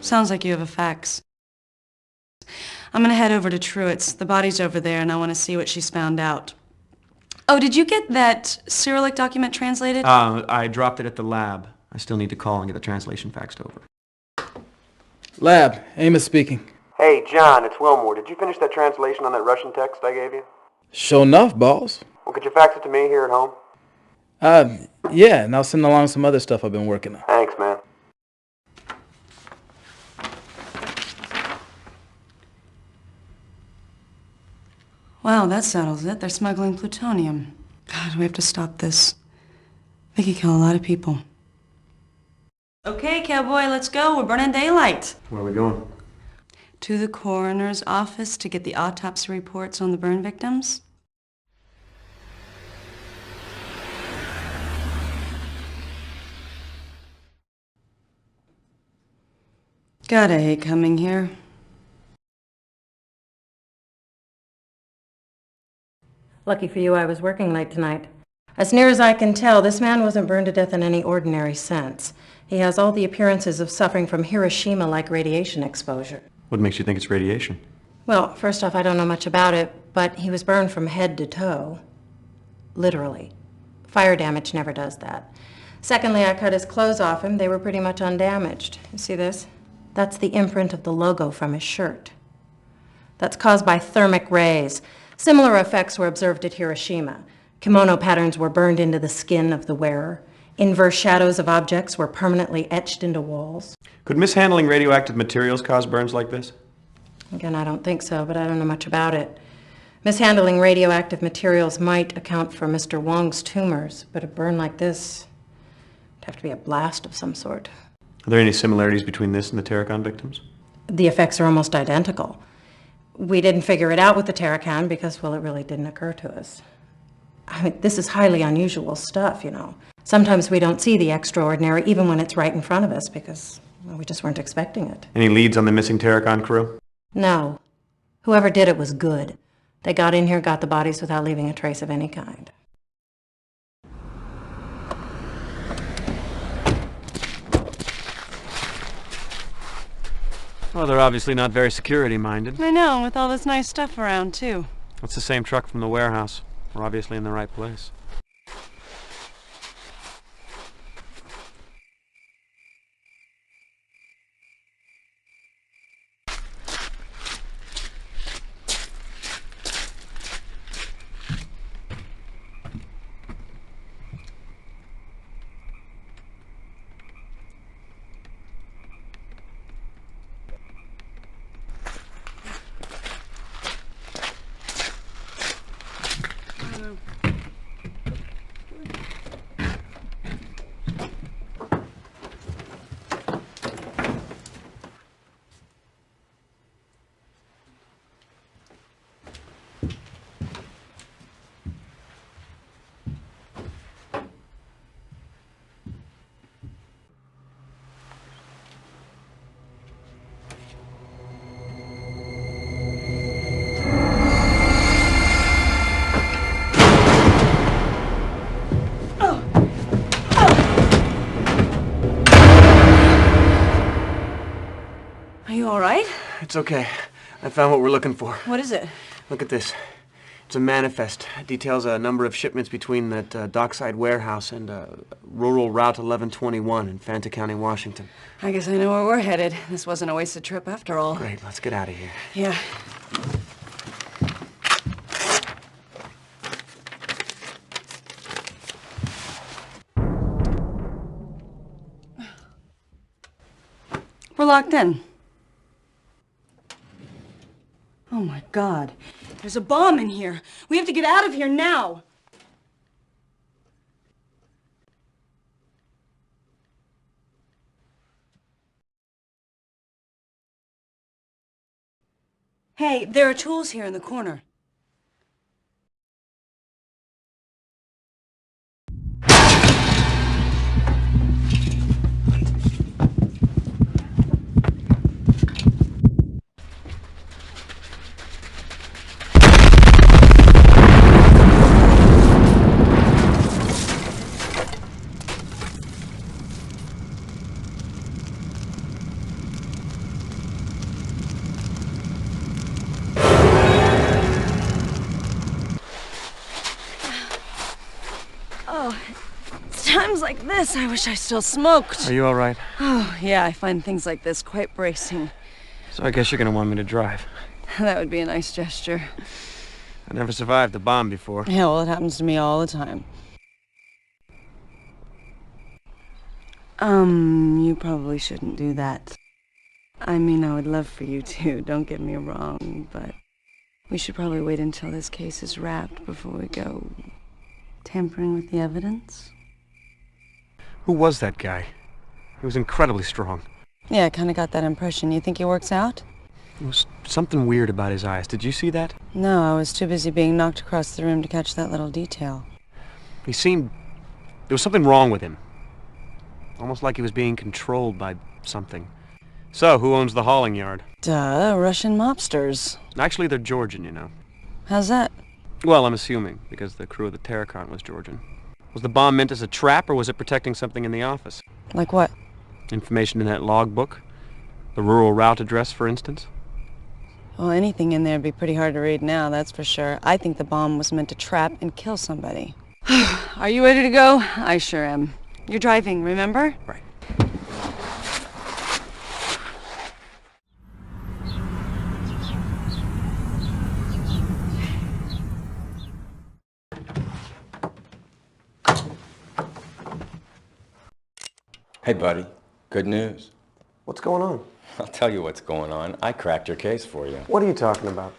Sounds like you have a fax. I'm gonna head over to Truitt's. The body's over there, and I want to see what she's found out. Oh, did you get that Cyrillic document translated? I dropped it at the lab. I still need to call and get the translation faxed over. Lab, Amos speaking. Hey, John, it's Willmore. Did you finish that translation on that Russian text I gave you? Sure enough, boss. Well, could you fax it to me here at home? Yeah, and I'll send along some other stuff I've been working on. Thanks, man. Wow, that settles it. They're smuggling plutonium. God, we have to stop this. They could kill a lot of people. Okay, cowboy, let's go. We're burning daylight. Where are we going? To the coroner's office to get the autopsy reports on the burn victims. Gotta hate coming here. Lucky for you, I was working late tonight. As near as I can tell, this man wasn't burned to death in any ordinary sense. He has all the appearances of suffering from Hiroshima-like radiation exposure. What makes you think it's radiation? Well, first off, I don't know much about it, but he was burned from head to toe. Literally. Fire damage never does that. Secondly, I cut his clothes off him. They were pretty much undamaged. You see this? That's the imprint of the logo from his shirt. That's caused by thermic rays. Similar effects were observed at Hiroshima. Kimono patterns were burned into the skin of the wearer. Inverse shadows of objects were permanently etched into walls. Could mishandling radioactive materials cause burns like this? Again, I don't think so, but I don't know much about it. Mishandling radioactive materials might account for Mr. Wong's tumors, but a burn like this would have to be a blast of some sort. Are there any similarities between this and the Terracon victims? The effects are almost identical. We didn't figure it out with the Terracon because, well, it really didn't occur to us. I mean, this is highly unusual stuff, you know. Sometimes we don't see the extraordinary even when it's right in front of us because, well, we just weren't expecting it. Any leads on the missing Terracon crew? No. Whoever did it was good. They got in here, got the bodies without leaving a trace of any kind. Well, they're obviously not very security-minded. I know, with all this nice stuff around, too. It's the same truck from the warehouse. We're obviously in the right place. Are you all right? It's okay. I found what we're looking for. What is it? Look at this. It's a manifest. It details a number of shipments between that dockside warehouse and rural Route 1121 in Fanta County, Washington. I guess I know where we're headed. This wasn't a wasted trip after all. Great, let's get out of here. Yeah. We're locked in. Oh my God. There's a bomb in here. We have to get out of here now. Hey, there are tools here in the corner. this. I wish I still smoked. Are you all right? Oh, yeah, I find things like this quite bracing. So I guess you're gonna want me to drive. That would be a nice gesture. I never survived a bomb before. Yeah, well, it happens to me all the time. You probably shouldn't do that. I mean, I would love for you to, don't get me wrong, but we should probably wait until this case is wrapped before we go tampering with the evidence. Who was that guy? He was incredibly strong. Yeah, I kind of got that impression. You think he works out? There was something weird about his eyes. Did you see that? No, I was too busy being knocked across the room to catch that little detail. He seemed... There was something wrong with him. Almost like he was being controlled by something. So, who owns the hauling yard? Duh, Russian mobsters. Actually, they're Georgian, you know. How's that? Well, I'm assuming, because the crew of the Terracon was Georgian. Was the bomb meant as a trap, or was it protecting something in the office? Like what? Information in that logbook? The rural route address, for instance? Well, anything in there would be pretty hard to read now, that's for sure. I think the bomb was meant to trap and kill somebody. Are you ready to go? I sure am. You're driving, remember? Right. Hey, buddy. Good news. What's going on? I'll tell you what's going on. I cracked your case for you. What are you talking about?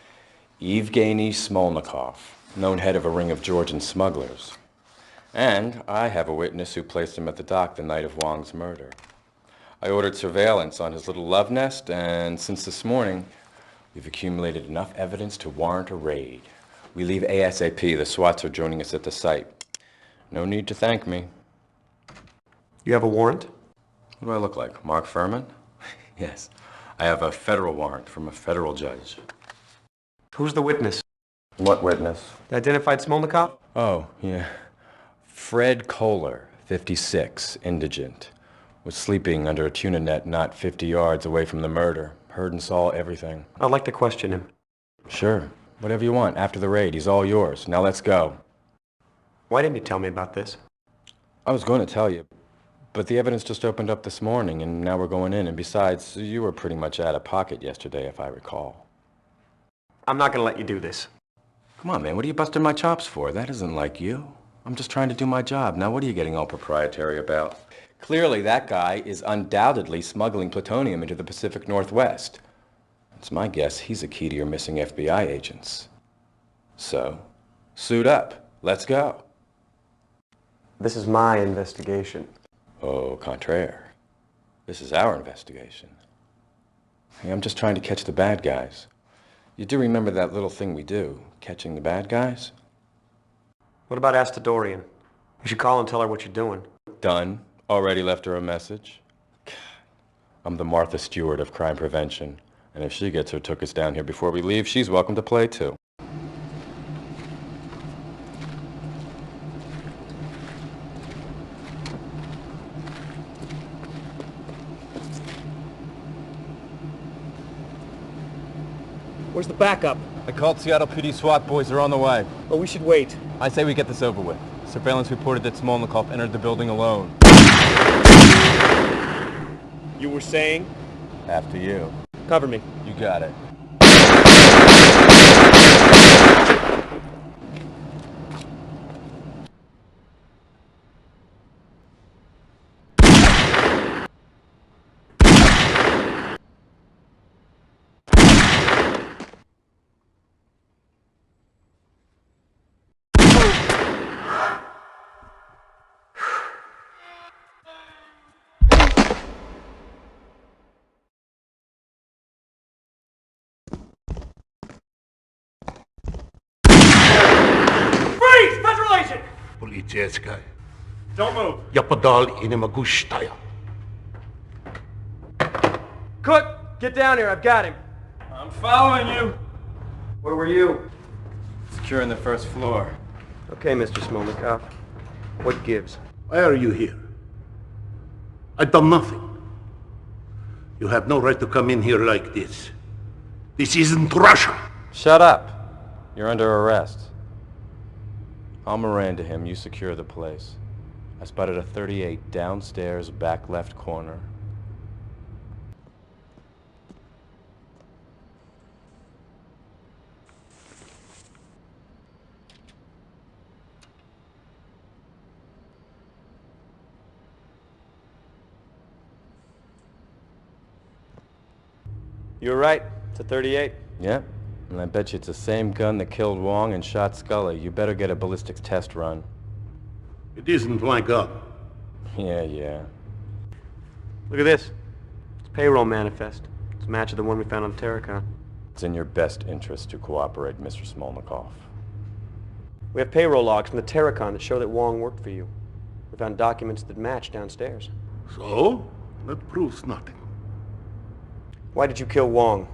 Evgeny Smolnikov, known head of a ring of Georgian smugglers. And I have a witness who placed him at the dock the night of Wong's murder. I ordered surveillance on his little love nest, and since this morning, we've accumulated enough evidence to warrant a raid. We leave ASAP. The SWATs are joining us at the site. No need to thank me. You have a warrant? What do I look like, Mark Furman? Yes, I have a federal warrant from a federal judge. Who's the witness? What witness? The identified Smolnikov? Oh, yeah. Fred Kohler, 56, indigent. Was sleeping under a tuna net not 50 yards away from the murder. Heard and saw everything. I'd like to question him. Sure. Whatever you want. After the raid, he's all yours. Now let's go. Why didn't you tell me about this? I was going to tell you, but the evidence just opened up this morning, and now we're going in. And besides, you were pretty much out of pocket yesterday, if I recall. I'm not gonna let you do this. Come on, man. What are you busting my chops for? That isn't like you. I'm just trying to do my job. Now, what are you getting all proprietary about? Clearly, that guy is undoubtedly smuggling plutonium into the Pacific Northwest. It's my guess he's a key to your missing FBI agents. So, suit up. Let's go. This is my investigation. Au contraire. This is our investigation. Hey, I'm just trying to catch the bad guys. You do remember that little thing we do, catching the bad guys? What about Astadorian? You should call and tell her what you're doing. Done. Already left her a message. I'm the Martha Stewart of crime prevention. And if she gets her took us down here before we leave, she's welcome to play too. Where's the backup? I called Seattle PD SWAT boys. They're on the way. Oh, we should wait. I say we get this over with. Surveillance reported that Smolnikov entered the building alone. You were saying? After you. Cover me. You got it. Полицейская. Don't move. Я подал и не могу стоять. Cook, get down here. I've got him. I'm following you. Where were you? Securing the first floor. Okay, Mr. Smolnikov. What gives? Why are you here? I've done nothing. You have no right to come in here like this. This isn't Russia. Shut up. You're under arrest. I'll Miranda him. You secure the place. I spotted a .38 downstairs, back left corner. You're right. It's a .38. Yep, and I bet you it's the same gun that killed Wong and shot Scully. You better get a ballistics test run. It isn't my gun. Yeah. Look at this. It's a payroll manifest. It's a match of the one we found on the Terracon. It's in your best interest to cooperate, Mr. Smolnikov. We have payroll logs from the Terracon that show that Wong worked for you. We found documents that match downstairs. So? That proves nothing. Why did you kill Wong?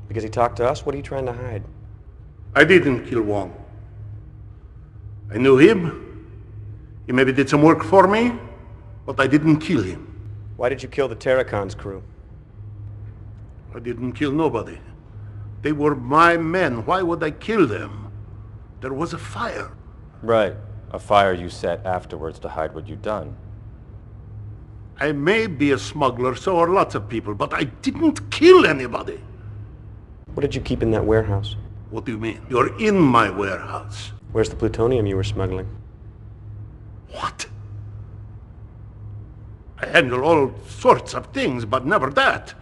Because he talked to us? What are you trying to hide? I didn't kill Wong. I knew him. He maybe did some work for me, but I didn't kill him. Why did you kill the Terracon's crew? I didn't kill nobody. They were my men. Why would I kill them? There was a fire. Right. A fire you set afterwards to hide what you'd done. I may be a smuggler, so are lots of people, but I didn't kill anybody. What did you keep in that warehouse? What do you mean? You're in my warehouse. Where's the plutonium you were smuggling? What? I handle all sorts of things, but never that.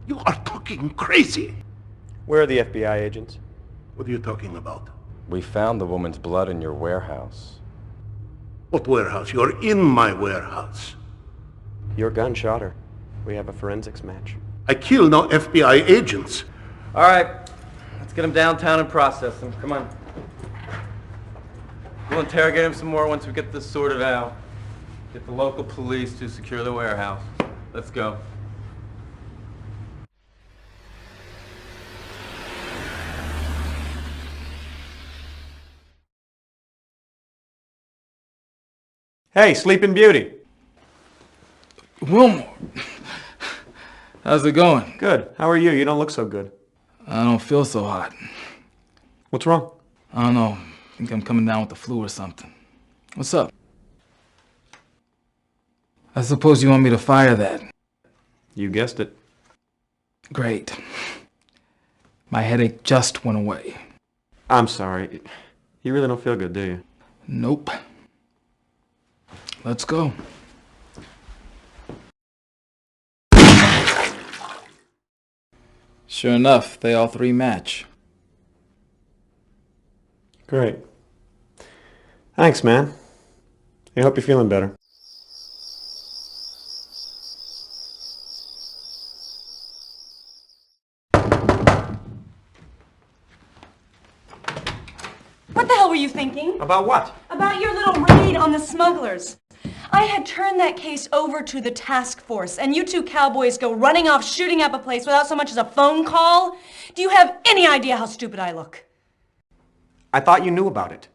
You are talking crazy. Where are the FBI agents? What are you talking about? We found the woman's blood in your warehouse. What warehouse? You're in my warehouse. Your gun shot her. We have a forensics match. I kill no FBI agents. All right, let's get him downtown and process him. Come on. We'll interrogate him some more once we get this sorted out. Get the local police to secure the warehouse. Let's go. Hey, Sleeping Beauty. Willmore. How's it going? Good. How are you? You don't look so good. I don't feel so hot. What's wrong? I don't know. I think I'm coming down with the flu or something. What's up? I suppose you want me to fire that. You guessed it. Great. My headache just went away. I'm sorry. You really don't feel good, do you? Nope. Let's go. Sure enough, they all three match. Great. Thanks, man. I hope you're feeling better. What the hell were you thinking? About what? About your little raid on the smugglers. I had turned that case over to the task force, and you two cowboys go running off shooting up a place without so much as a phone call? Do you have any idea how stupid I look? I thought you knew about it.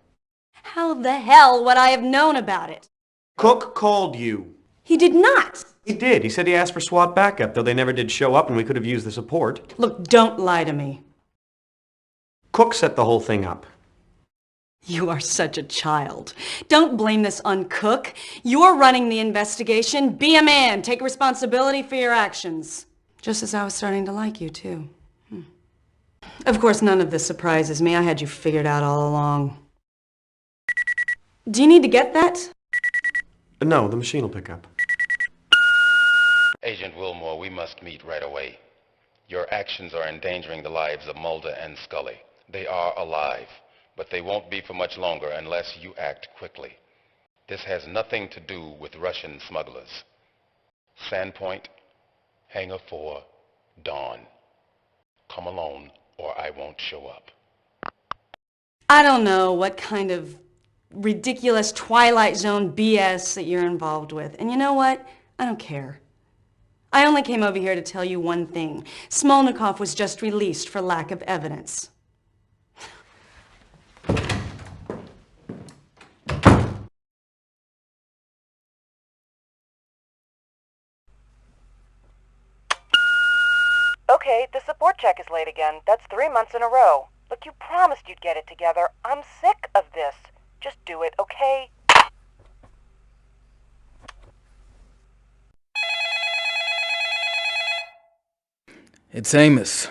How the hell would I have known about it? Cook called you. He did not. He did. He said he asked for SWAT backup, though they never did show up and we could have used the support. Look, don't lie to me. Cook set the whole thing up. You are such a child. Don't blame this on Cook. You're running the investigation. Be a man. Take responsibility for your actions. Just as I was starting to like you, too. Of course, none of this surprises me. I had you figured out all along. Do you need to get that? No, the machine will pick up. Agent Willmore, we must meet right away. Your actions are endangering the lives of Mulder and Scully. They are alive, but they won't be for much longer unless you act quickly. This has nothing to do with Russian smugglers. Sandpoint, Hangar 4, dawn. Come alone, or I won't show up. I don't know what kind of ridiculous Twilight Zone BS that you're involved with. And you know what? I don't care. I only came over here to tell you one thing. Smolnikov was just released for lack of evidence. Okay, the support check is late again. That's 3 months in a row. Look, you promised you'd get it together. I'm sick of this. Just do it, okay? It's Amos.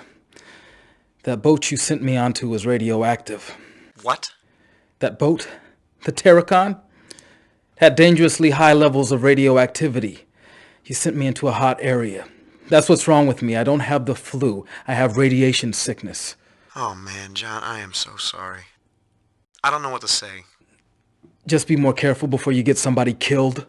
That boat you sent me onto was radioactive. What? That boat, the Terracon, had dangerously high levels of radioactivity. He sent me into a hot area. That's what's wrong with me. I don't have the flu. I have radiation sickness. Oh man, John, I am so sorry. I don't know what to say. Just be more careful before you get somebody killed.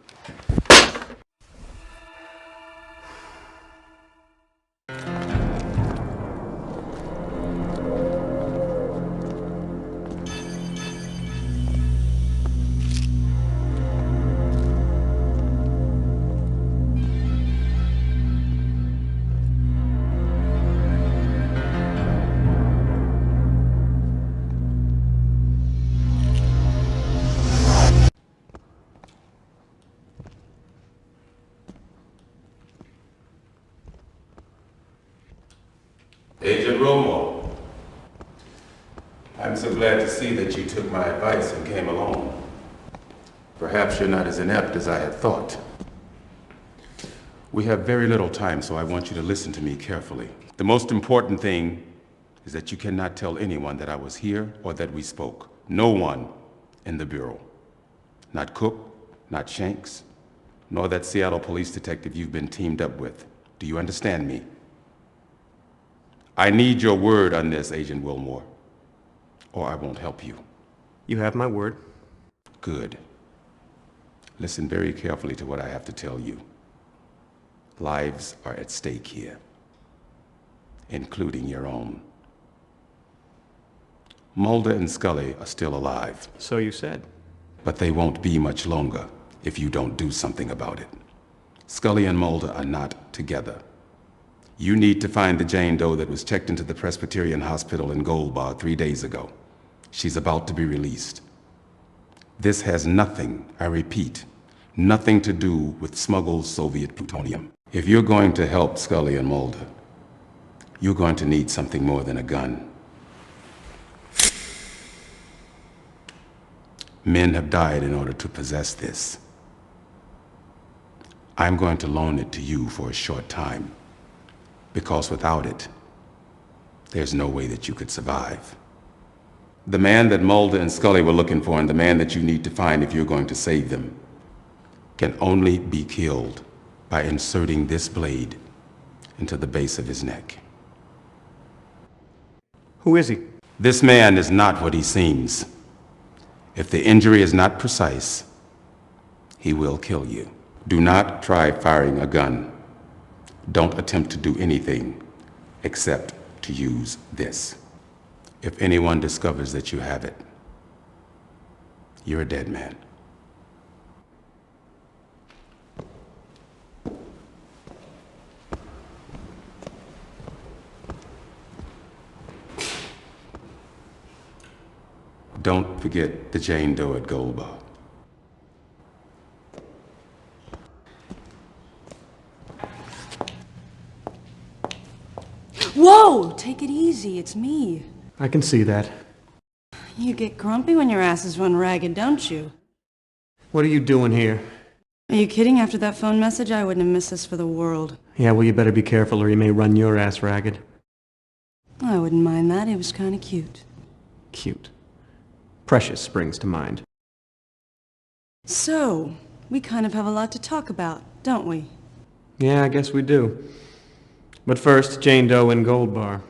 Agent Willmore, I'm so glad to see that you took my advice and came along. Perhaps you're not as inept as I had thought. We have very little time, so I want you to listen to me carefully. The most important thing is that you cannot tell anyone that I was here or that we spoke. No one in the Bureau. Not Cook, not Shanks, nor that Seattle police detective you've been teamed up with. Do you understand me? I need your word on this, Agent Willmore, or I won't help you. You have my word. Good. Listen very carefully to what I have to tell you. Lives are at stake here, including your own. Mulder and Scully are still alive. So you said. But they won't be much longer if you don't do something about it. Scully and Mulder are not together. You need to find the Jane Doe that was checked into the Presbyterian Hospital in Gold Bar 3 days ago. She's about to be released. This has nothing, I repeat, nothing to do with smuggled Soviet plutonium. If you're going to help Scully and Mulder, you're going to need something more than a gun. Men have died in order to possess this. I'm going to loan it to you for a short time, because without it, there's no way that you could survive. The man that Mulder and Scully were looking for, and the man that you need to find if you're going to save them, can only be killed by inserting this blade into the base of his neck. Who is he? This man is not what he seems. If the injury is not precise, he will kill you. Do not try firing a gun. Don't attempt to do anything except to use this. If anyone discovers that you have it, you're a dead man. Don't forget the Jane Doe at Gold Bar. Whoa! Take it easy, it's me. I can see that. You get grumpy when your asses run ragged, don't you? What are you doing here? Are you kidding? After that phone message, I wouldn't have missed this for the world. Yeah, well, you better be careful or you may run your ass ragged. I wouldn't mind that. It was kind of cute. Cute. Precious springs to mind. So, we kind of have a lot to talk about, don't we? Yeah, I guess we do. But first, Jane Doe and Gold Bar.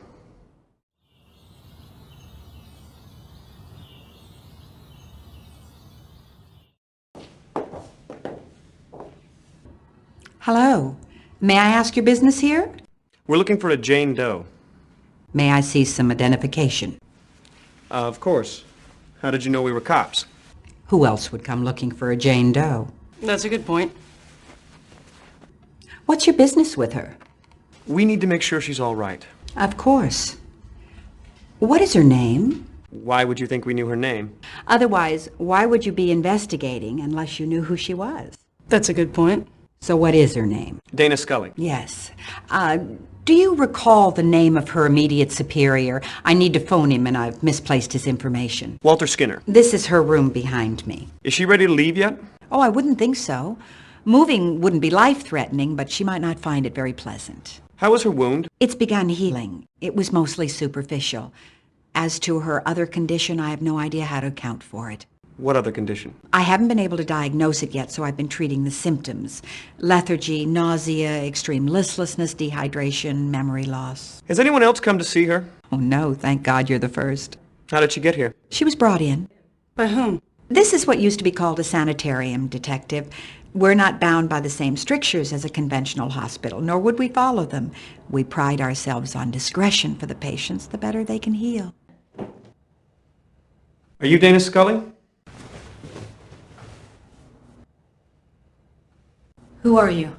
Hello. May I ask your business here? We're looking for a Jane Doe. May I see some identification? Of course. How did you know we were cops? Who else would come looking for a Jane Doe? That's a good point. What's your business with her? We need to make sure she's all right. Of course. What is her name? Why would you think we knew her name? Otherwise, why would you be investigating unless you knew who she was? That's a good point. So what is her name? Dana Scully. Yes. Do you recall the name of her immediate superior? I need to phone him and I've misplaced his information. Walter Skinner. This is her room behind me. Is she ready to leave yet? Oh, I wouldn't think so. Moving wouldn't be life-threatening, but she might not find it very pleasant. How was her wound? It's begun healing. It was mostly superficial. As to her other condition, I have no idea how to account for it. What other condition? I haven't been able to diagnose it yet, so I've been treating the symptoms. Lethargy, nausea, extreme listlessness, dehydration, memory loss. Has anyone else come to see her? Oh no, thank God you're the first. How did she get here? She was brought in. By whom? This is what used to be called a sanitarium, Detective. We're not bound by the same strictures as a conventional hospital, nor would we follow them. We pride ourselves on discretion for the patients, the better they can heal. Are you Dana Scully? Who are you?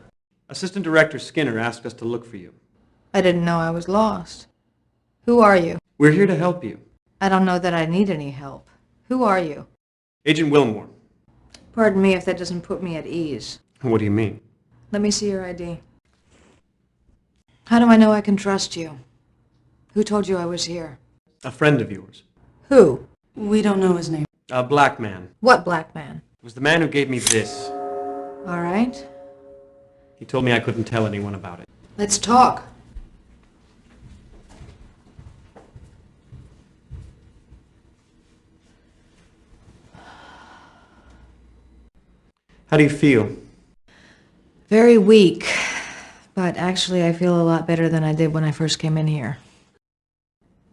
Assistant Director Skinner asked us to look for you. I didn't know I was lost. Who are you? We're here to help you. I don't know that I need any help. Who are you? Agent Willmore. Pardon me if that doesn't put me at ease. What do you mean? Let me see your ID. How do I know I can trust you? Who told you I was here? A friend of yours. Who? We don't know his name. A black man. What black man? It was the man who gave me this. All right. He told me I couldn't tell anyone about it. Let's talk. How do you feel? Very weak, but actually I feel a lot better than I did when I first came in here.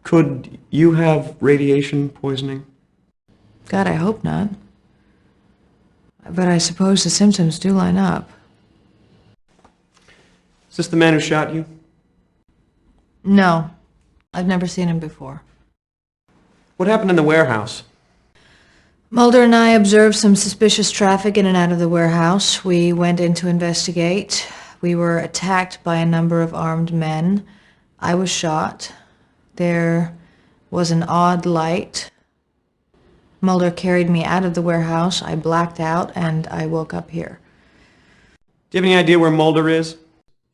Could you have radiation poisoning? God, I hope not. But I suppose the symptoms do line up. Is this the man who shot you? No, I've never seen him before. What happened in the warehouse? Mulder and I observed some suspicious traffic in and out of the warehouse. We went in to investigate. We were attacked by a number of armed men. I was shot. There was an odd light. Mulder carried me out of the warehouse. I blacked out and I woke up here. Do you have any idea where Mulder is?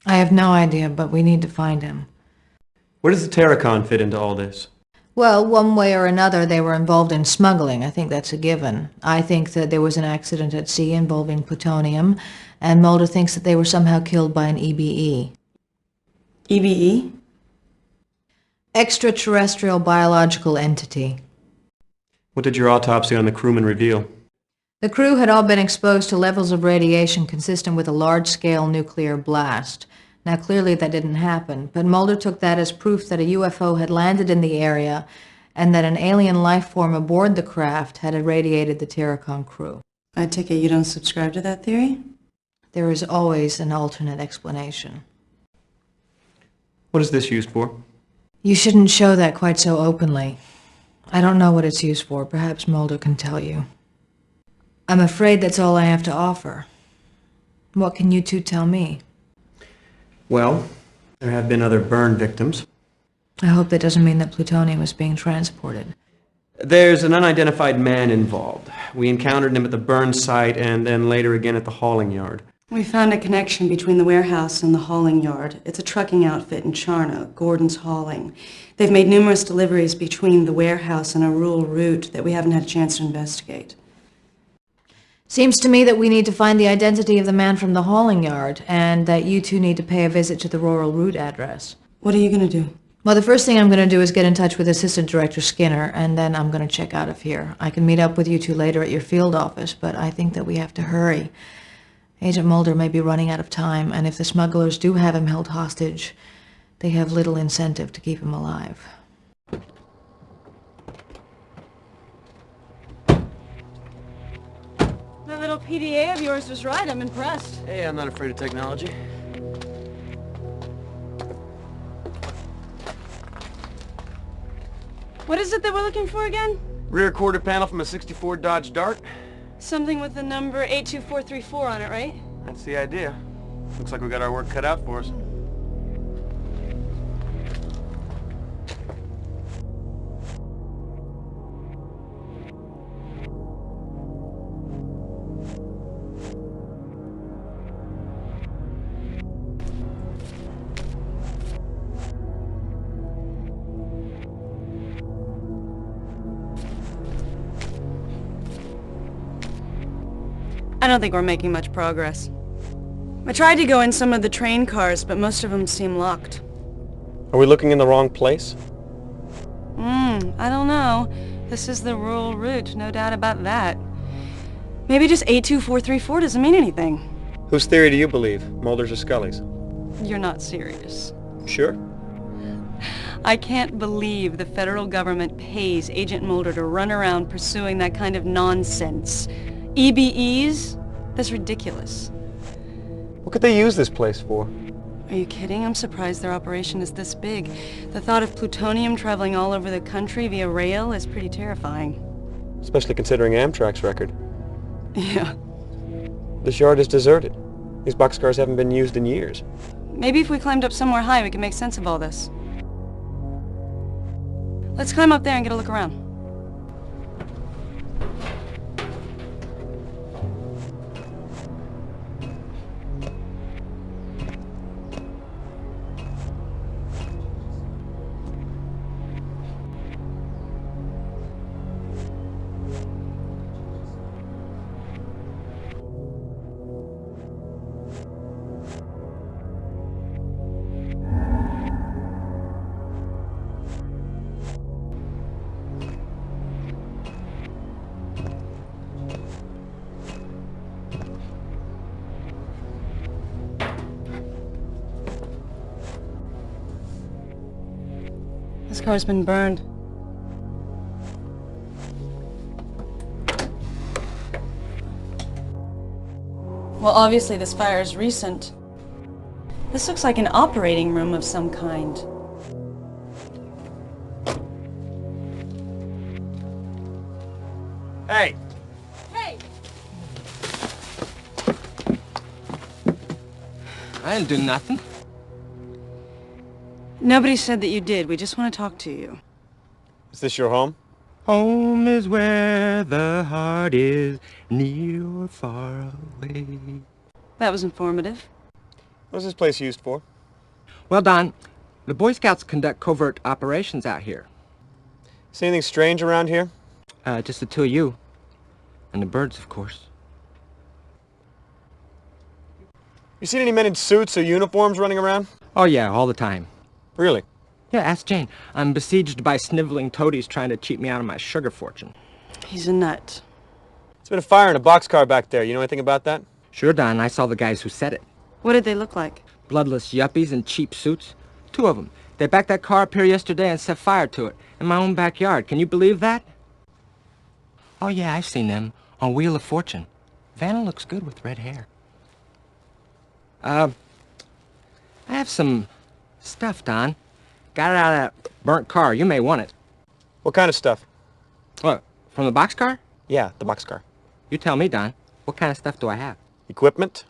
I have no idea, but we need to find him. Where does the Terracon fit into all this? Well, one way or another, they were involved in smuggling. I think that's a given. I think that there was an accident at sea involving plutonium, and Mulder thinks that they were somehow killed by an EBE. EBE? Extraterrestrial biological entity. What did your autopsy on the crewman reveal? The crew had all been exposed to levels of radiation consistent with a large-scale nuclear blast. Now, clearly that didn't happen, but Mulder took that as proof that a UFO had landed in the area and that an alien life form aboard the craft had irradiated the Terracon crew. I take it you don't subscribe to that theory? There is always an alternate explanation. What is this used for? You shouldn't show that quite so openly. I don't know what it's used for. Perhaps Mulder can tell you. I'm afraid that's all I have to offer. What can you two tell me? Well, there have been other burn victims. I hope that doesn't mean that plutonium is being transported. There's an unidentified man involved. We encountered him at the burn site and then later again at the hauling yard. We found a connection between the warehouse and the hauling yard. It's a trucking outfit in Charno, Gordon's Hauling. They've made numerous deliveries between the warehouse and a rural route that we haven't had a chance to investigate. Seems to me that we need to find the identity of the man from the hauling yard, and that you two need to pay a visit to the rural route address. What are you going to do? Well, the first thing I'm going to do is get in touch with Assistant Director Skinner, and then I'm going to check out of here. I can meet up with you two later at your field office, but I think that we have to hurry. Agent Mulder may be running out of time, and if the smugglers do have him held hostage, they have little incentive to keep him alive. That little PDA of yours was right. I'm impressed. Hey, I'm not afraid of technology. What is it that we're looking for again? Rear quarter panel from a 64 Dodge Dart. Something with the number 82434 on it, right? That's the idea. Looks like we got our work cut out for us. I don't think we're making much progress. I tried to go in some of the train cars, but most of them seem locked. Are we looking in the wrong place? I don't know. This is the rural route, no doubt about that. Maybe just 82434 doesn't mean anything. Whose theory do you believe? Mulder's or Scully's? You're not serious. Sure. I can't believe the federal government pays Agent Mulder to run around pursuing that kind of nonsense. EBEs? That's ridiculous. What could they use this place for? Are you kidding? I'm surprised their operation is this big. The thought of plutonium traveling all over the country via rail is pretty terrifying. Especially considering Amtrak's record. Yeah. This yard is deserted. These boxcars haven't been used in years. Maybe if we climbed up somewhere high, we can make sense of all this. Let's climb up there and get a look around. This car's been burned. Well, obviously this fire is recent. This looks like an operating room of some kind. Hey! Hey! I didn't do nothing. Nobody said that you did. We just want to talk to you. Is this your home? Home is where the heart is, near or far away. That was informative. What is this place used for? Well, Don, the Boy Scouts conduct covert operations out here. See anything strange around here? Just the two of you. And the birds, of course. You seen any men in suits or uniforms running around? Oh, yeah, all the time. Really? Yeah, ask Jane. I'm besieged by sniveling toadies trying to cheat me out of my sugar fortune. He's a nut. There's been a fire in a boxcar back there. You know anything about that? Sure, Don. I saw the guys who set it. What did they look like? Bloodless yuppies in cheap suits. Two of them. They backed that car up here yesterday and set fire to it in my own backyard. Can you believe that? Oh, yeah, I've seen them on Wheel of Fortune. Vanna looks good with red hair. I have some stuff, Don. Got it out of that burnt car. You may want it. What kind of stuff? What, from the boxcar? Yeah, the boxcar. You tell me, Don. What kind of stuff do I have? Equipment?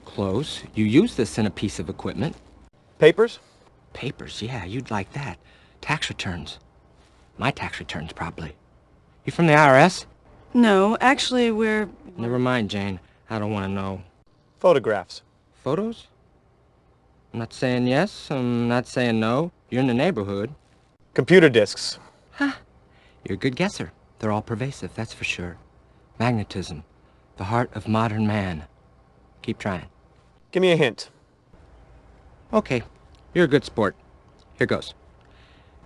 Close. You use this in a piece of equipment. Papers? Papers, yeah, you'd like that. Tax returns. My tax returns, probably. You from the IRS? No, actually, we're... Never mind, Jane. I don't want to know. Photographs. Photos? I'm not saying yes, I'm not saying no. You're in the neighborhood. Computer disks. Huh. You're a good guesser. They're all pervasive, that's for sure. Magnetism. The heart of modern man. Keep trying. Give me a hint. Okay. You're a good sport. Here goes.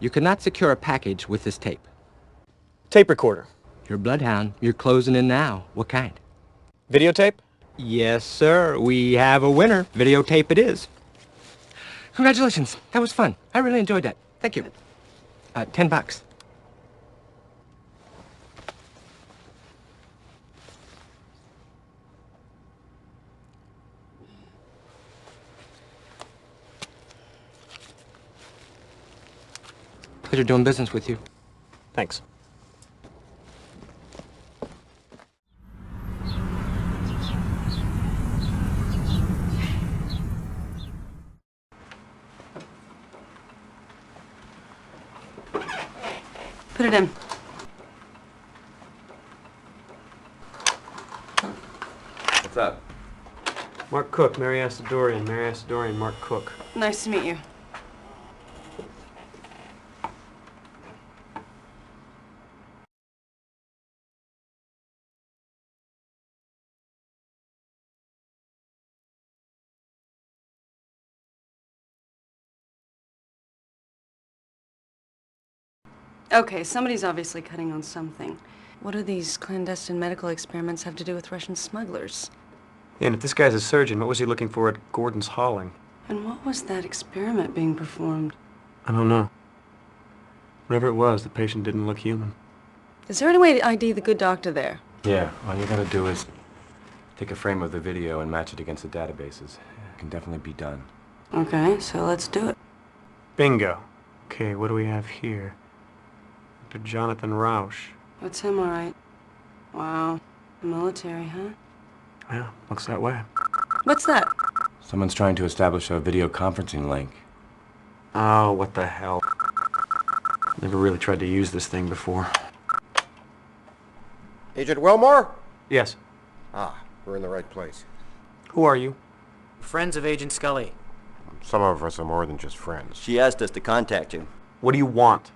You cannot secure a package with this tape. Tape recorder. You're a bloodhound. You're closing in now. What kind? Videotape? Yes, sir. We have a winner. Videotape it is. Congratulations. That was fun. I really enjoyed that. Thank you. $10. Pleasure doing business with you. Thanks. Put it in. What's up? Mark Cook, Mary Asadorian. Mary Asadorian, Mark Cook. Nice to meet you. Okay, somebody's obviously cutting on something. What do these clandestine medical experiments have to do with Russian smugglers? And if this guy's a surgeon, what was he looking for at Gordon's hauling? And what was that experiment being performed? I don't know. Whatever it was, the patient didn't look human. Is there any way to ID the good doctor there? Yeah, all you gotta do is take a frame of the video and match it against the databases. It can definitely be done. Okay, so let's do it. Bingo. Okay, what do we have here? Dr. Jonathan Rausch. What's him, all right? Wow, military, huh? Yeah, looks that way. What's that? Someone's trying to establish a video conferencing link. Oh, what the hell. Never really tried to use this thing before. Agent Willmore? Yes. Ah, we're in the right place. Who are you? Friends of Agent Scully. Some of us are more than just friends. She asked us to contact you. What do you want?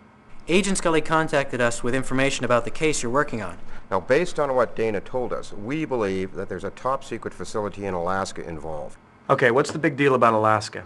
Agent Scully contacted us with information about the case you're working on. Now, based on what Dana told us, we believe that there's a top-secret facility in Alaska involved. Okay, what's the big deal about Alaska?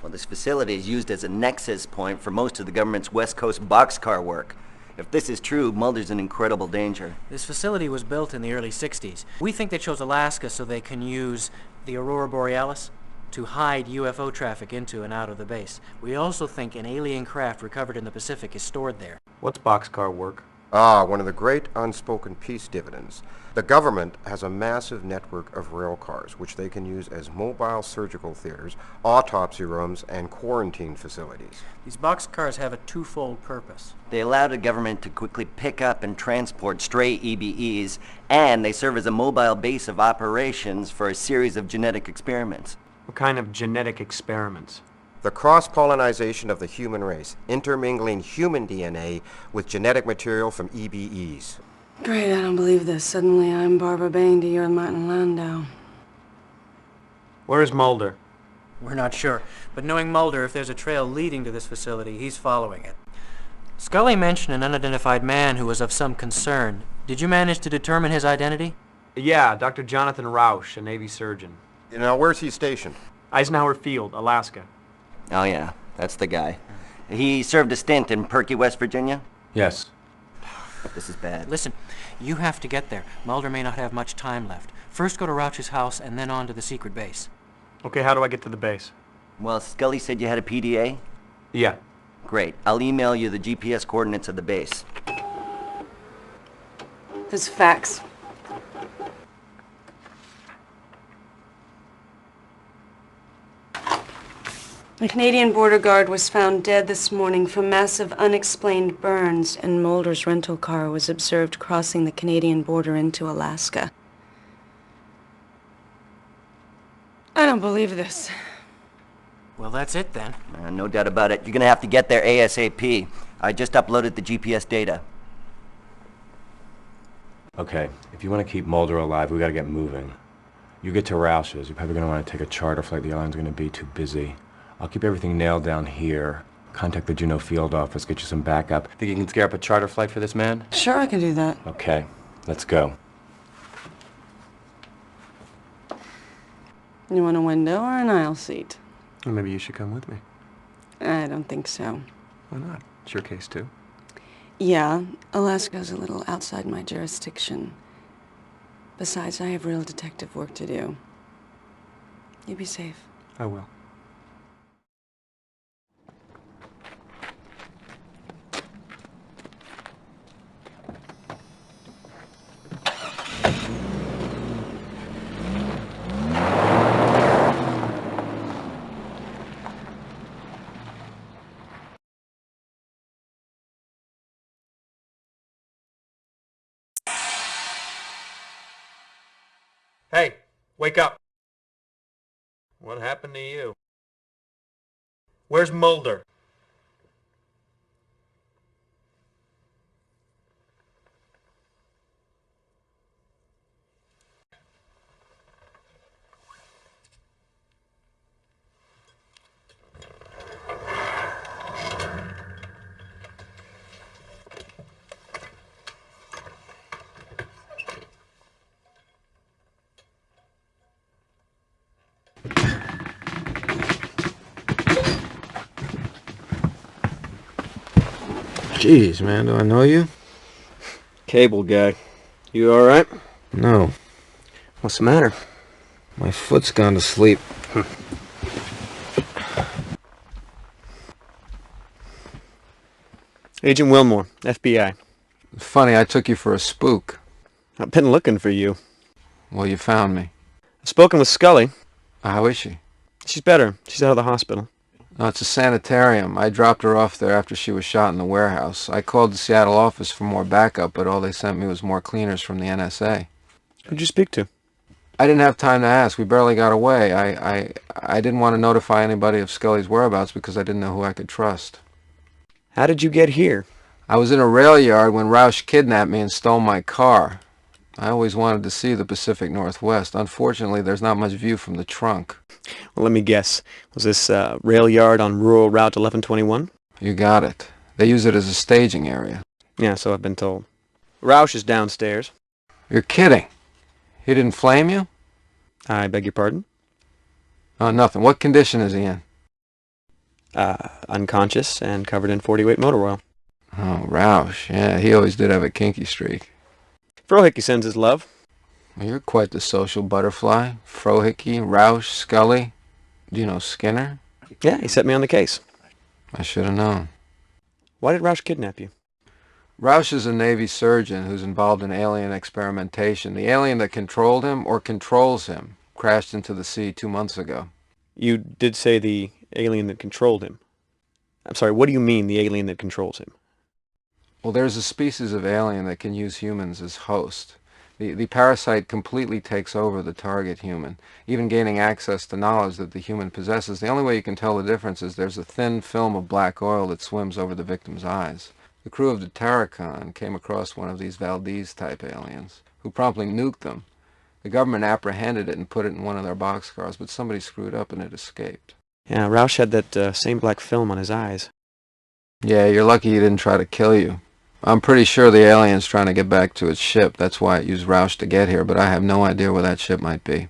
Well, this facility is used as a nexus point for most of the government's West Coast boxcar work. If this is true, Mulder's in incredible danger. This facility was built in the early 60s. We think they chose Alaska so they can use the Aurora Borealis to hide UFO traffic into and out of the base. We also think an alien craft recovered in the Pacific is stored there. What's boxcar work? Ah, one of the great unspoken peace dividends. The government has a massive network of rail cars, which they can use as mobile surgical theaters, autopsy rooms, and quarantine facilities. These boxcars have a twofold purpose. They allow the government to quickly pick up and transport stray EBEs, and they serve as a mobile base of operations for a series of genetic experiments. What kind of genetic experiments? The cross-pollinization of the human race, intermingling human DNA with genetic material from EBEs. Great, I don't believe this. Suddenly I'm Barbara Bain to you're Martin Landau. Where's Mulder? We're not sure, but knowing Mulder, if there's a trail leading to this facility, he's following it. Scully mentioned an unidentified man who was of some concern. Did you manage to determine his identity? Yeah, Dr. Jonathan Rausch, a Navy surgeon. Now, where's he stationed? Eisenhower Field, Alaska. Oh yeah, that's the guy. He served a stint in Perky, West Virginia? Yes. This is bad. Listen, you have to get there. Mulder may not have much time left. First go to Rauch's house and then on to the secret base. Okay, how do I get to the base? Well, Scully said you had a PDA? Yeah. Great. I'll email you the GPS coordinates of the base. There's fax. A Canadian border guard was found dead this morning from massive unexplained burns, and Mulder's rental car was observed crossing the Canadian border into Alaska. I don't believe this. Well, that's it then. No doubt about it. You're gonna have to get there ASAP. I just uploaded the GPS data. Okay, if you want to keep Mulder alive, we gotta get moving. You get to Roush's, you're probably gonna want to take a charter flight. The airline's gonna be too busy. I'll keep everything nailed down here. Contact the Juneau field office, get you some backup. Think you can scare up a charter flight for this man? Sure, I can do that. Okay, let's go. You want a window or an aisle seat? Well, maybe you should come with me. I don't think so. Why not? It's your case, too. Yeah, Alaska's a little outside my jurisdiction. Besides, I have real detective work to do. You be safe. I will. Hey, wake up. What happened to you? Where's Mulder? Jeez, man, do I know you? Cable guy. You alright? No. What's the matter? My foot's gone to sleep. Agent Willmore, FBI. Funny, I took you for a spook. I've been looking for you. Well, you found me. I've spoken with Scully. How is she? She's better. She's out of the hospital. No, it's a sanitarium. I dropped her off there after she was shot in the warehouse. I called the Seattle office for more backup, but all they sent me was more cleaners from the NSA. Who'd you speak to? I didn't have time to ask. We barely got away. I didn't want to notify anybody of Scully's whereabouts because I didn't know who I could trust. How did you get here? I was in a rail yard when Roush kidnapped me and stole my car. I always wanted to see the Pacific Northwest. Unfortunately, there's not much view from the trunk. Well, let me guess. Was this rail yard on rural Route 1121? You got it. They use it as a staging area. Yeah, so I've been told. Roush is downstairs. You're kidding. He didn't flame you? I beg your pardon? Oh, nothing. What condition is he in? Unconscious and covered in 40-weight motor oil. Oh, Roush. Yeah, he always did have a kinky streak. Frohickey sends his love. Well, you're quite the social butterfly. Frohickey, Roush, Scully. Do you know Skinner? Yeah, he set me on the case. I should have known. Why did Roush kidnap you? Roush is a Navy surgeon who's involved in alien experimentation. The alien that controlled him, or controls him, crashed into the sea 2 months ago. You did say the alien that controlled him. I'm sorry, what do you mean, the alien that controls him? Well, there's a species of alien that can use humans as host. The parasite completely takes over the target human, even gaining access to knowledge that the human possesses. The only way you can tell the difference is there's a thin film of black oil that swims over the victim's eyes. The crew of the Terracon came across one of these Valdez-type aliens, who promptly nuked them. The government apprehended it and put it in one of their boxcars, but somebody screwed up and it escaped. Yeah, Roush had that same black film on his eyes. Yeah, you're lucky he didn't try to kill you. I'm pretty sure the alien's trying to get back to its ship. That's why it used Roush to get here, but I have no idea where that ship might be.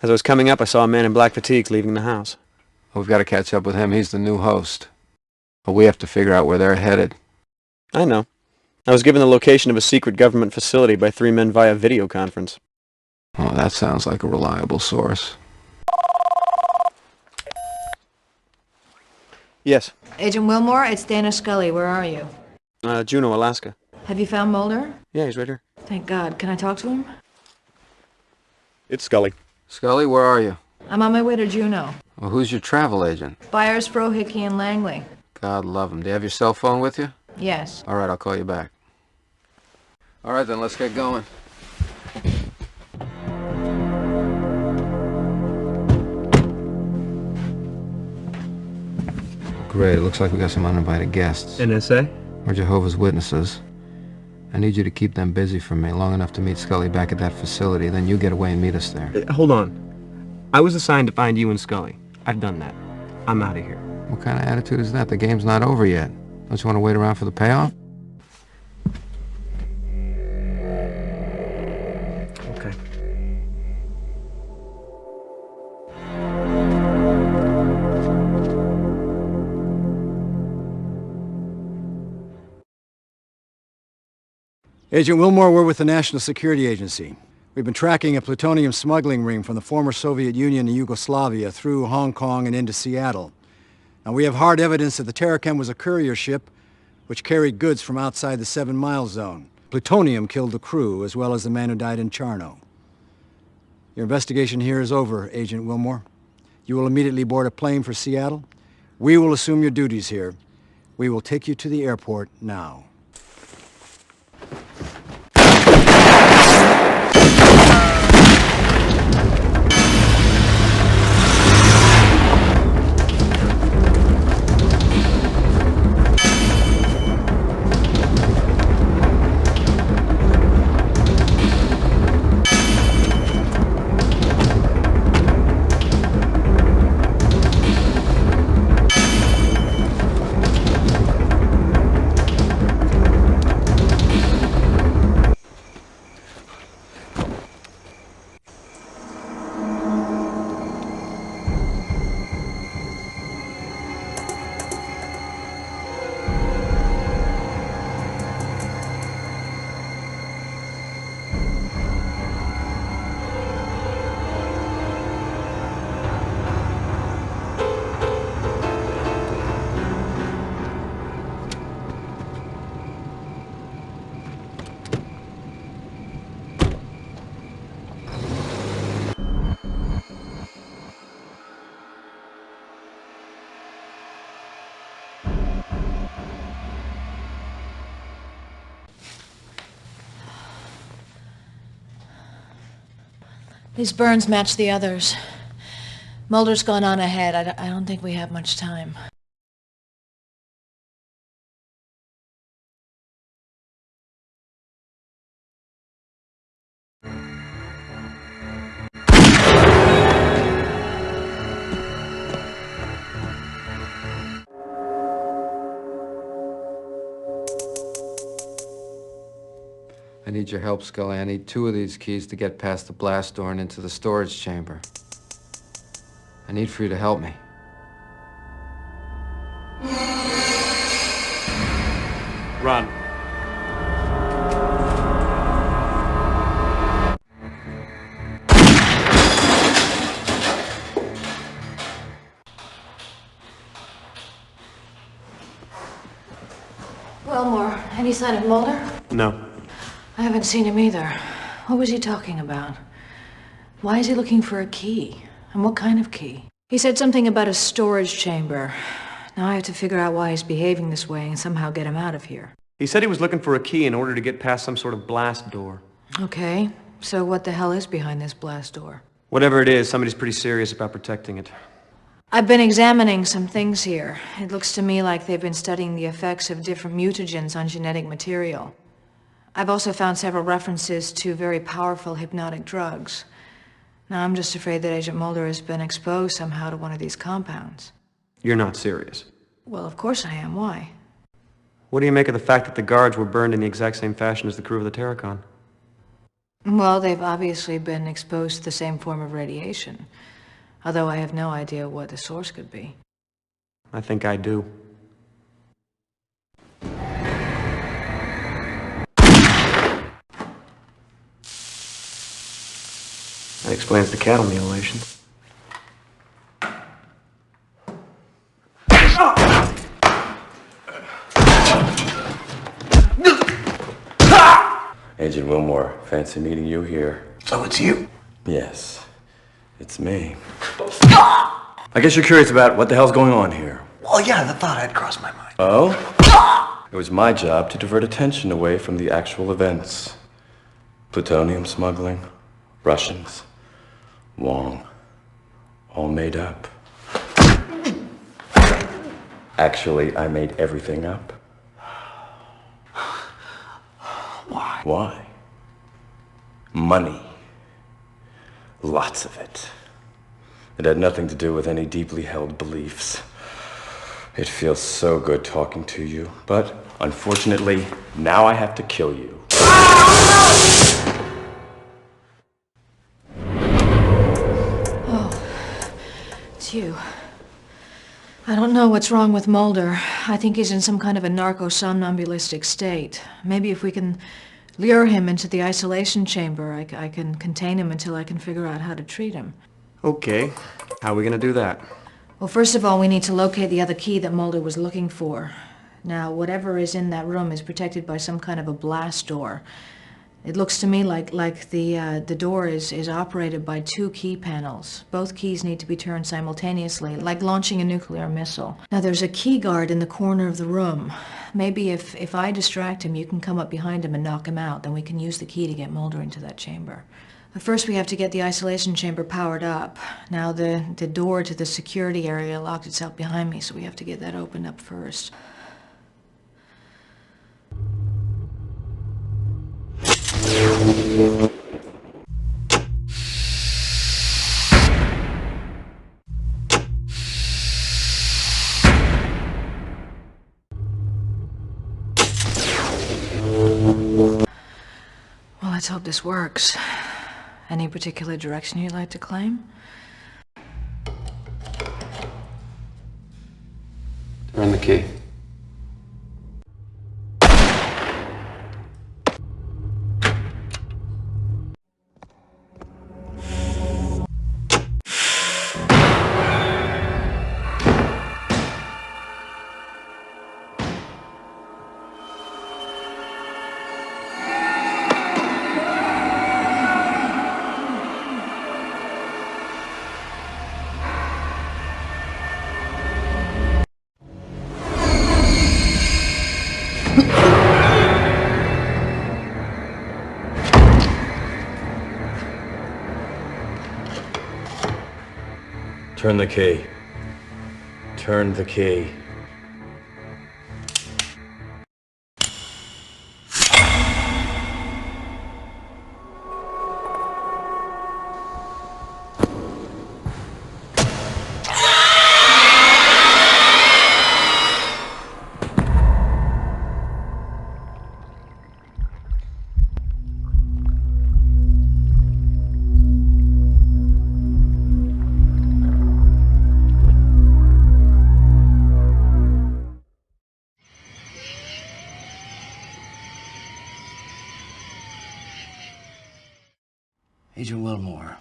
As I was coming up, I saw a man in black fatigues leaving the house. We've got to catch up with him. He's the new host. But we have to figure out where they're headed. I know. I was given the location of a secret government facility by 3 men via video conference. Oh, that sounds like a reliable source. Yes. Agent Willmore, it's Dana Scully. Where are you? Juneau, Alaska. Have you found Mulder? Yeah, he's right here. Thank God. Can I talk to him? It's Scully. Scully, where are you? I'm on my way to Juneau. Well, who's your travel agent? Byers, Frohickey, and Langley. God love him. Do you have your cell phone with you? Yes. All right, I'll call you back. All right, then, let's get going. Great, it looks like we got some uninvited guests. NSA? Or Jehovah's Witnesses. I need you to keep them busy for me long enough to meet Scully back at that facility, then you get away and meet us there. Hold on. I was assigned to find you and Scully. I've done that. I'm out of here. What kind of attitude is that? The game's not over yet. Don't you want to wait around for the payoff? Okay. Agent Willmore, we're with the National Security Agency. We've been tracking a plutonium smuggling ring from the former Soviet Union and Yugoslavia through Hong Kong and into Seattle. Now, we have hard evidence that the Terracon was a courier ship which carried goods from outside the 7-mile zone. Plutonium killed the crew, as well as the man who died in Charno. Your investigation here is over, Agent Willmore. You will immediately board a plane for Seattle. We will assume your duties here. We will take you to the airport now. These burns match the others. Mulder's gone on ahead. I don't think we have much time. I need your help, Scully. I need 2 of these keys to get past the blast door and into the storage chamber. I need for you to help me. Run. Willmore, any sign of Mulder? No. I haven't seen him either. What was he talking about? Why is he looking for a key? And what kind of key? He said something about a storage chamber. Now I have to figure out why he's behaving this way and somehow get him out of here. He said he was looking for a key in order to get past some sort of blast door. Okay, so what the hell is behind this blast door? Whatever it is, somebody's pretty serious about protecting it. I've been examining some things here. It looks to me like they've been studying the effects of different mutagens on genetic material. I've also found several references to very powerful hypnotic drugs. Now, I'm just afraid that Agent Mulder has been exposed somehow to one of these compounds. You're not serious. Well, of course I am. Why? What do you make of the fact that the guards were burned in the exact same fashion as the crew of the Terracon? Well, they've obviously been exposed to the same form of radiation, although I have no idea what the source could be. I think I do. That explains the cattle mutilation. Agent Willmore, fancy meeting you here. So it's you? Yes, it's me. I guess you're curious about what the hell's going on here. Well, yeah, the thought had crossed my mind. Oh? It was my job to divert attention away from the actual events. Plutonium smuggling, Russians, Wong, all made up. Actually, I made everything up. Why? Why? Money. Lots of it. It had nothing to do with any deeply held beliefs. It feels so good talking to you, but unfortunately, now I have to kill you. Oh, it's you. I don't know what's wrong with Mulder. I think he's in some kind of a narco-somnambulistic state. Maybe if we can lure him into the isolation chamber, I can contain him until I can figure out how to treat him. Okay. How are we gonna do that? Well, first of all, we need to locate the other key that Mulder was looking for. Now, whatever is in that room is protected by some kind of a blast door. It looks to me like the door is operated by 2 key panels. Both keys need to be turned simultaneously, like launching a nuclear missile. Now, there's a key guard in the corner of the room. Maybe if I distract him, you can come up behind him and knock him out. Then we can use the key to get Mulder into that chamber. But first, we have to get the isolation chamber powered up. Now, the door to the security area locked itself behind me, so we have to get that opened up first. Well, let's hope this works. Any particular direction you'd like to claim? Turn the key. Turn the key. Turn the key. Agent Willmore,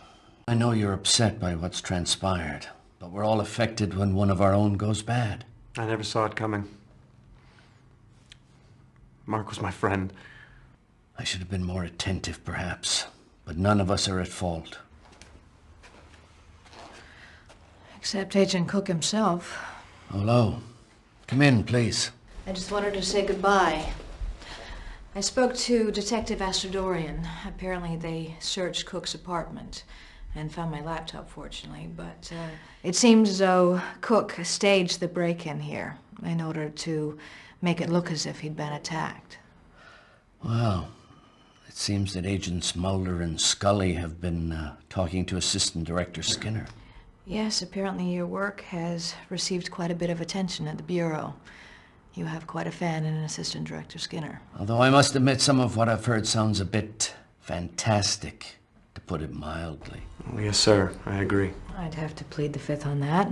I know you're upset by what's transpired, but we're all affected when one of our own goes bad. I never saw it coming. Mark was my friend. I should have been more attentive, perhaps, but none of us are at fault. Except Agent Cook himself. Hello. Come in, please. I just wanted to say goodbye. I spoke to Detective Astrodorian. Apparently they searched Cook's apartment and found my laptop, fortunately, but it seems as though Cook staged the break-in here in order to make it look as if he'd been attacked. Well, it seems that Agents Mulder and Scully have been talking to Assistant Director Skinner. Yes, apparently your work has received quite a bit of attention at the Bureau. You have quite a fan in Assistant Director Skinner. Although I must admit some of what I've heard sounds a bit fantastic, to put it mildly. Oh, yes, sir. I agree. I'd have to plead the fifth on that.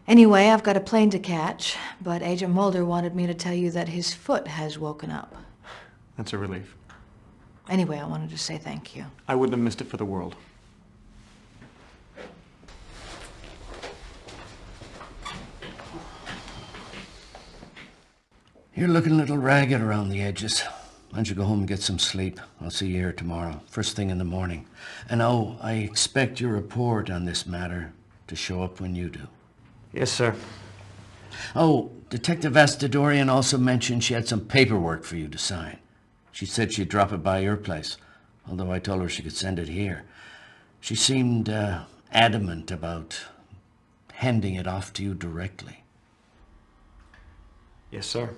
Anyway, I've got a plane to catch, but Agent Mulder wanted me to tell you that his foot has woken up. That's a relief. Anyway, I wanted to say thank you. I wouldn't have missed it for the world. You're looking a little ragged around the edges. Why don't you go home and get some sleep? I'll see you here tomorrow, first thing in the morning. And oh, I expect your report on this matter to show up when you do. Yes, sir. Oh, Detective Astrodorian also mentioned she had some paperwork for you to sign. She said she'd drop it by your place, although I told her she could send it here. She seemed adamant about handing it off to you directly. Yes, sir.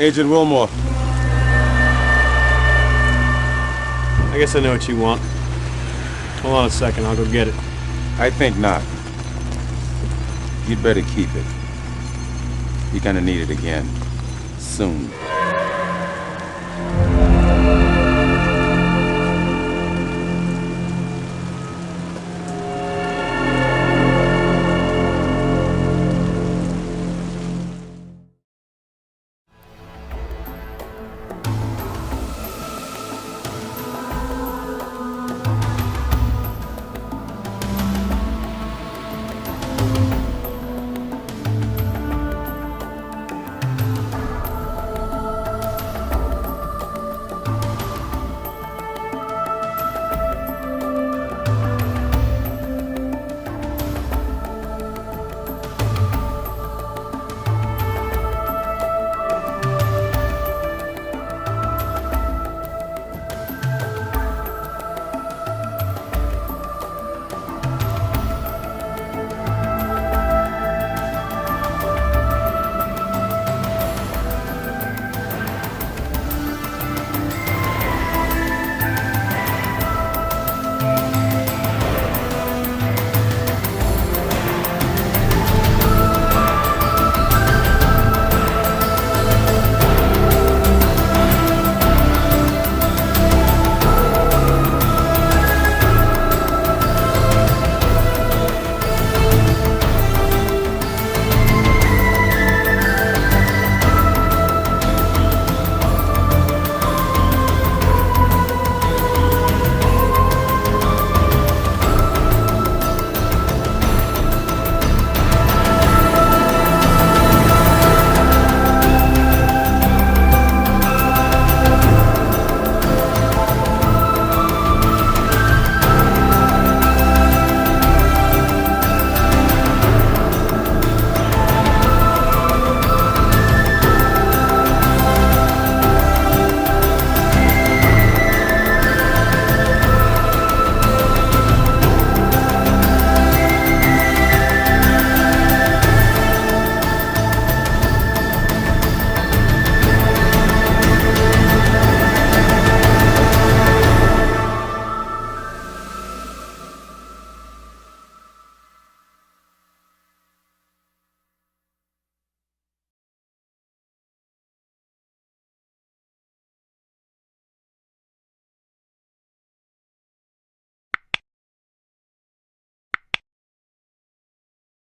Agent Willmore. I guess I know what you want. Hold on a second, I'll go get it. I think not. You'd better keep it. You're gonna need it again. Soon.